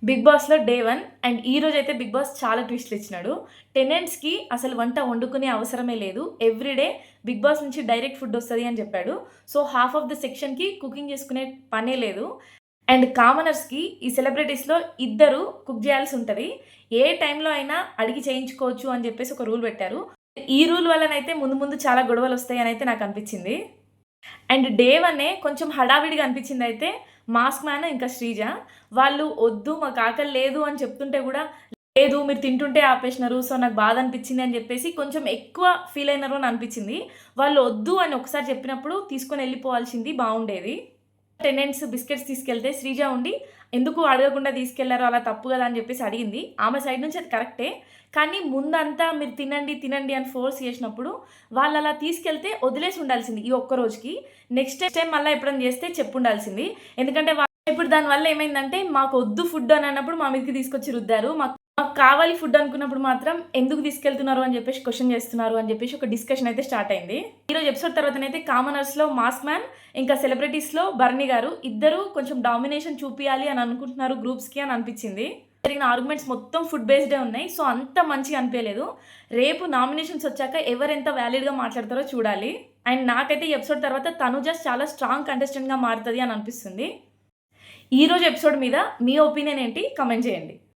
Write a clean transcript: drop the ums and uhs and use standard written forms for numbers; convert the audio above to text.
Big బాస్‌లో day 1 and ఈ రోజైతే బిగ్ బాస్ చాలా ట్విస్ట్‌లు ఇచ్చినాడు. టెనెంట్స్‌కి అసలు వంట వండుకునే అవసరమే లేదు. ఎవ్రీడే బిగ్ బాస్ నుంచి డైరెక్ట్ ఫుడ్ ఒస్తది అని చెప్పాడు. సో, హాఫ్ ఆఫ్ ద సెక్షన్‌కి కుకింగ్ చేసుకునే పనే లేదు. అండ్ కామనర్స్‌కి ఈ సెలబ్రిటీస్‌లో ఇద్దరు కుక్ చేయాల్సి ఉంటది. ఏ టైంలో అయినా అడిగి చేయించుకోవచ్చు అని చెప్పేసి ఒక రూల్ పెట్టారు. ఈ రూల్ వల్లనైతే ముందు ముందు చాలా గొడవలొస్తాయని అయితే నాకనిపించింది. అండ్ డే వన్నే కొంచెం హడావిడిగా అనిపించిందయితే మాస్క్ మ్యాన్ ఇంకా శ్రీజ. వాళ్ళు "ఒద్దు మాకు ఆకలి లేదు" అని చెప్తుంటే గూడా, "లేదు మీరు తింటుంటే ఆపేసినారు. సో, నాకు బాధ అనిపించింది" అని చెప్పేసి కొంచెం ఎక్కువ ఫీల్ అయినారు అని అనిపించింది. వాళ్ళు "ఒద్దు" అని ఒకసారి చెప్పినప్పుడు తీసుకొని ఎళ్ళిపోవాల్సింది బావుండేది. టెనెంట్స్ బిస్కెట్స్ తీసుకెళ్తే శ్రీజ ఉండి, "ఎందుకు అడగకుండా తీసుకెళ్లారు? అలా తప్పు గదా!" అని చెప్పేసి అడిగింది. ఆమె సైడ్ నుంచి అది కరెక్టే. కానీ ముందంతా మీరు తినండి, తినండి అని ఫోర్స్ చేసినప్పుడు వాళ్ళలా తీసుకెళ్తే వదిలేసి ఉండాల్సింది ఈ ఒక్క రోజుకి. నెక్స్ట్ టైమ్ మళ్ళా ఎప్పుడైనా చేస్తే చెప్పుండాల్సింది. ఎందుకంటే ఇప్పుడు దానివల్ల ఏమైందంటే మాకొద్దు ఫుడ్ అని అన్నప్పుడు మా మీదకి తీసుకొచ్చి రుద్దారు. మాకు మాకు కావాలి ఫుడ్ అనుకున్నప్పుడు మాత్రం ఎందుకు తీసుకెళ్తున్నారు అని చెప్పేసి క్వెషన్ చేస్తున్నారు అని చెప్పేసి ఒక డిస్కషన్ అయితే స్టార్ట్ అయింది. ఈరోజు ఎపిసోడ్ తర్వాతనైతే కామనర్స్‌లో మాస్క్ మ్యాన్ ఇంకా సెలబ్రిటీస్‌లో బర్నీ గారు ఇద్దరు కొంచెం డామినేషన్ చూపియాలి అని అనుకుంటున్నారు గ్రూప్స్‌కి అని అనిపించింది. జరిగిన ఆర్గ్యుమెంట్స్ మొత్తం ఫుడ్ బేస్డే ఉన్నాయి. సో, అంత మంచిగా అనిపియలేదు. రేపు నామినేషన్స్ వచ్చాక ఎవరెంత వాలిడ్‌గా మాట్లాడతారో చూడాలి. అండ్ నాకైతే ఈ ఎపిసోడ్ తర్వాత తనుజ చాలా స్ట్రాంగ్ కంటెస్టెంట్‌గా మారుతది అని అనిపిస్తుంది. ఈరోజు ఎపిసోడ్ మీద మీ ఒపీనియన్ ఏంటి? కామెంట్ చేయండి.